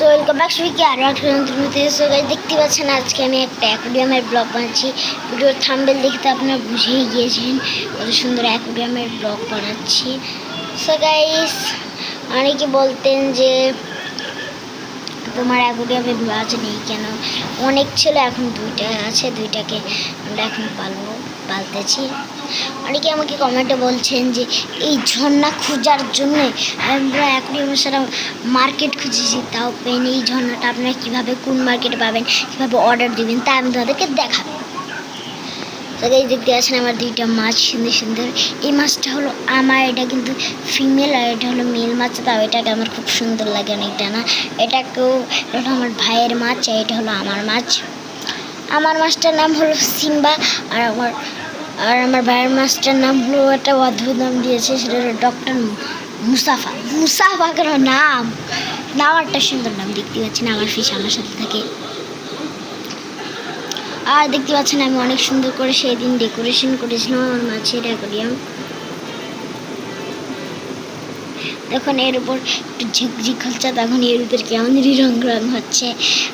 So welcome back সবাইকে আরও একটা নতুন ভিডিও। সো গাইস দেখতে পাচ্ছেন আজকে আমি একটা অ্যাকুরিয়ামের ব্লগ বানাচ্ছি। ভিডিওর থাম্বনেল দেখতে আপনারা বুঝেই গিয়েছেন কত সুন্দর অ্যাকুরিয়ামের ব্লগ বানাচ্ছি। সো গাইস অনেকে বলতেন যে তোমার অ্যাকুরিয়ামে মাছ নেই কেন, অনেক ছিল, এখন দুইটা আছে, দুইটাকে আমরা এখন পালতেছি। অনেকে আমাকে কমেন্টে বলছেন যে এই ঝর্ণা খোঁজার জন্য আমরা অ্যাকুরিয়ামের সারা মার্কেট খুঁজেছি, তাও পেন। এই ঝর্ণাটা আপনারা কীভাবে কোন মার্কেটে পাবেন, কীভাবে অর্ডার দেবেন, তা আমি তাদেরকে দেখাবো। তাদের দেখতে আসেন আমার দুইটা মাছ সুন্দর সুন্দর। এই মাছটা হলো আমার, এটা কিন্তু ফিমেল, আর এটা হলো মেল মাছ। তাও এটাকে আমার খুব সুন্দর লাগে অনেকটা না। এটা হলো আমার ভাইয়ের মাছ, আর এটা হলো আমার মাছ। আমার মাছটার নাম হলো সিম্বা, আর আমার ভাইয়ের মাছটার নাম হলো একটা অদ্ভুত নাম দিয়েছে, সেটা হলো ডক্টর মুসাফা কেন নাম একটা সুন্দর নাম। দেখতে পাচ্ছেন আমার ফিশ আমার সাথে থাকে। আর দেখতে পাচ্ছেন আমি অনেক সুন্দর করে সেই দিন ডেকোরেশন করেছিলাম আমার মাছের অ্যাকুরিয়াম। তখন এর উপর একটু ঝিকঝিক হচ্ছে, তখন এর উপর কেমন রং হচ্ছে।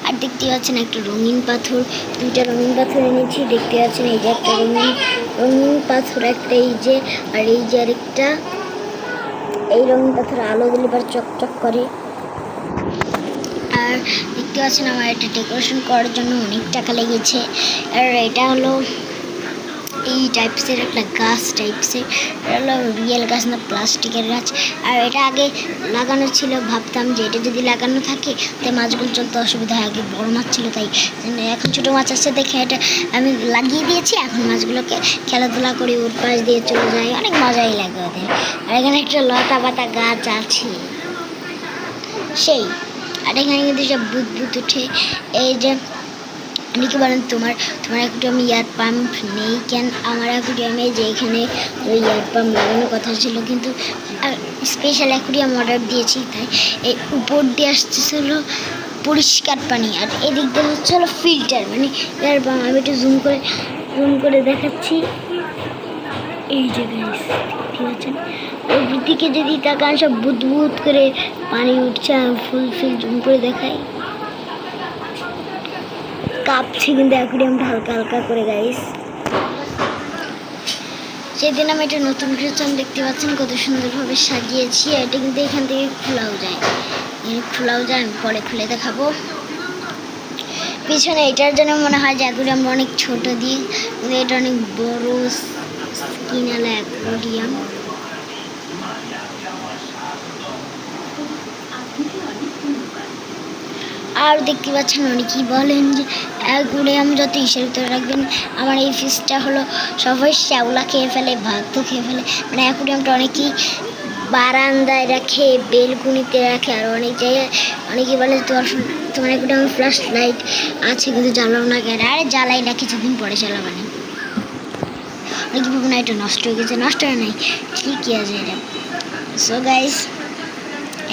আর দেখতে পাচ্ছেন একটা রঙিন পাথর, দুইটা রঙিন পাথর এনেছি। দেখতে পাচ্ছেন এই যে একটা রঙিন পাথর, একটা এই যে, আর এই যে আরেকটা। এই রঙিন পাথর আলো দিলে পর চকচক করে। আর দেখতে পাচ্ছেন আমার এটা ডেকোরেশন করার জন্য অনেক টাকা লেগেছে। আর এটা হলো এই টাইপসের একটা গাছ টাইপসের, এটা হলো রিয়েল গাছ না প্লাস্টিকের গাছ। আর এটা আগে লাগানো ছিল, ভাবতাম যে এটা যদি লাগানো থাকে তাই মাছগুলো চলতে অসুবিধা হয়। আগে বড় মাছ ছিল তাই, এখন ছোটো মাছ আসছে দেখে এটা আমি লাগিয়ে দিয়েছি। এখন মাছগুলোকে খেলাধুলা করে ওর পাশ দিয়ে চলে যায়, অনেক মজাই লাগে ওদের। আর এখানে একটা লতা পাতা গাছ আছে সেই। আর এখানে কিন্তু সব বুদবুদ উঠে। এই যে অনেকে বলেন তোমার অ্যাকুরিয়ামে ইয়ার পাম্প নেই কেন? আমার অ্যাকুরিয়ামে যে এখানে ওই ইয়ার পাম্প লাগানোর কথা ছিল, কিন্তু স্পেশাল অ্যাকুরিয়াম অর্ডার দিয়েছি, তাই এই উপর দিয়ে আসতেছিল পরিষ্কার পানি, আর এদিক দিয়ে হচ্ছে হলো ফিল্টার, মানে ইয়ার পাম্প। আমি একটু জুম করে দেখাচ্ছি। এই যে গাইস দেখতে পাচ্ছেন, ওই দিকে যদি তাকান সব বুদবুদ করে পানি উঠছে। আমি ফুল জুম করে দেখাই, কাঁপছে কিন্তু অ্যাকুরিয়ামটা হালকা হালকা করে গাইস। সেদিন আমি একটা নতুন ক্রিয়েশন দেখতে পাচ্ছেন কত সুন্দরভাবে সাজিয়েছি। এটা কিন্তু এখান থেকে খোলাও যায়, আমি পরে খুলে দেখাবো। পিছনে এটার জন্য মনে হয় যে অ্যাকুরিয়ামটা অনেক ছোট দিয়ে, কিন্তু এটা অনেক বড় স্কিনালা অ্যাকুরিয়াম। আর দেখতে পাচ্ছেন অনেকেই বলেন যে অ্যাকুরিয়াম যত ইসের ভিতরে রাখবেন। আমার এই ফিশটা হলো সবাই শ্যাওলা খেয়ে ফেলে, ভাত তো খেয়ে ফেলে। মানে অ্যাকুরিয়ামটা অনেকেই বারান্দায় রাখে, বেলকুনিতে রাখে, আর অনেক জায়গায় অনেকেই বলে তোমার অ্যাকুরিয়ামে ফ্ল্যাশ লাইট আছে কিন্তু জ্বালাও না কেন? আরে জ্বালাই না, কিছুদিন পরে জ্বালাবে না। অনেকে ভাবো না এটা নষ্ট হয়ে গেছে, নষ্ট হয় নাই, ঠিকই আছে এটা। সো গাইস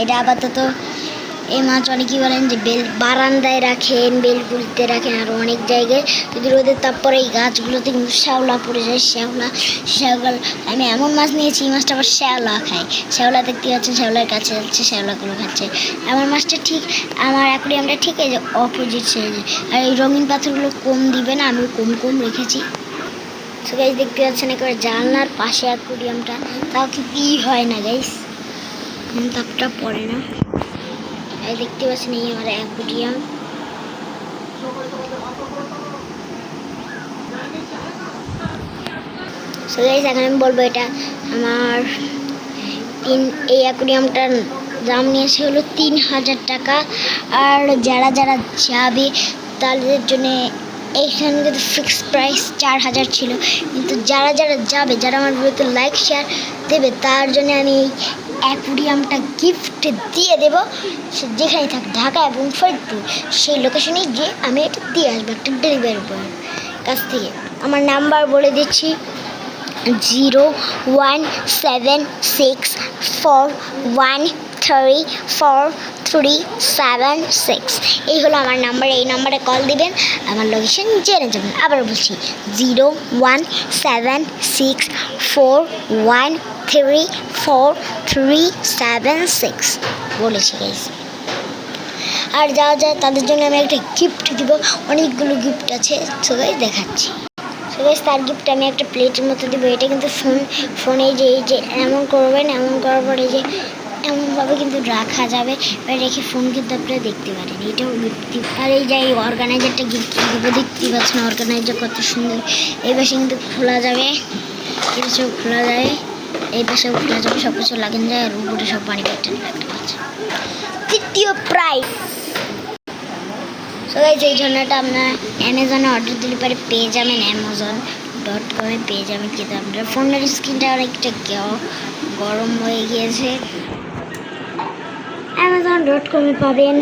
এটা আপাতত এই মাছ অনেকেই বলেন যে বারান্দায় রাখেন, বেলকুনিতে রাখেন, আর অনেক জায়গায় যদি রোদের তাপ পরে এই গাছগুলোতে কিন্তু শ্যাওলা পড়ে যায়। শ্যাওলা আমি এমন মাছ নিয়েছি, এই মাছটা আবার শ্যাওলা খায়। শ্যাওলা দেখতে পাচ্ছেন, শ্যাওলার কাছে যাচ্ছে, শ্যাওলাগুলো খাচ্ছে। আমার মাছটা ঠিক, আমার অ্যাকুরিয়ামটা ঠিক এই যে অপোজিট সাইডে। আর এই রঙিন পাথরগুলো কম দিবে না, আমি কম রেখেছি। সো গাইস দেখতে পাচ্ছেন একেবারে জানলার পাশে অ্যাকুরিয়ামটা, তাও কি হয় না গাইস, তাপটা পড়ে না। দেখতে পাচ্ছেন এই আমার অ্যাকুরিয়াম। সো গাইস এখন আমি বলবো এটা আমার এই অ্যাকুরিয়ামটার দাম নিয়েছে হলো 3000 টাকা। আর যারা যাবে তাদের জন্য এইখানে কিন্তু ফিক্সড প্রাইস 4000 ছিল, কিন্তু যারা যাবে, যারা আমার ভিডিওতে লাইক শেয়ার দেবে, তার জন্য আমি এই অ্যাকুরিয়ামটা গিফট দিয়ে দেবো। সে যেখানে থাক, ঢাকা এবং ফরিদপুর, সেই লোকেশনে গিয়ে আমি এটা দিয়ে আসবো একটা ডেলিভারি বয়ের কাছ থেকে। আমার নাম্বার বলে দিচ্ছি 01764134376। এই হলো আমার নাম্বার, এই নাম্বারে কল দিবেন, আমার লোকেশন জেনে যাবেন। আবার বলছি 01764134376 বলেছি গাইস। আর যারা যারা তাদের জন্য আমি একটা গিফট দিব, অনেকগুলো গিফট আছে, সবাই দেখাচ্ছি। সবাই তার গিফট আমি একটা প্লেটের মতো দিব। এটা কিন্তু ফোনে এই যে এমন করবেন, এমন করার পরে যে এমনভাবে কিন্তু রাখা যাবে, এবার রেখে ফোন কিন্তু আপনারা দেখতে পারেন। এটাও গিফট দিব। আর এই যে এই অর্গানাইজারটা গিফট দিব, দেখতে পাচ্ছেন অর্গানাইজার কত সুন্দর। এই পাশে কিন্তু খোলা যাবে, এই পাশেও খোলা যায়, এই পাশেও খোলা যাবে, সব কিছু লাগানো যায়। আর উপরে সব পানি ব্যাগটা একটা পাচ্ছে। তৃতীয় প্রাইজ। সো গাইস, এই ঝর্ণাটা আপনারা অ্যামাজনে অর্ডার দিলে পরে পেয়ে যাবেন, amazon.com-এ পেয়ে যাবেন। কিন্তু আপনার ফোনের স্ক্রিনটা অনেকটা গরম হয়ে গিয়েছে, amazon.com-এ পাবেন।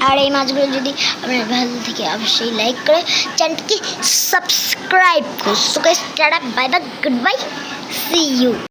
আর এই মাছগুলো যদি আপনার ভালো থেকে অবশ্যই লাইক করে চ্যানেলটি সাবস্ক্রাইব করুন। So guys, tata, bye bye, good bye, see you.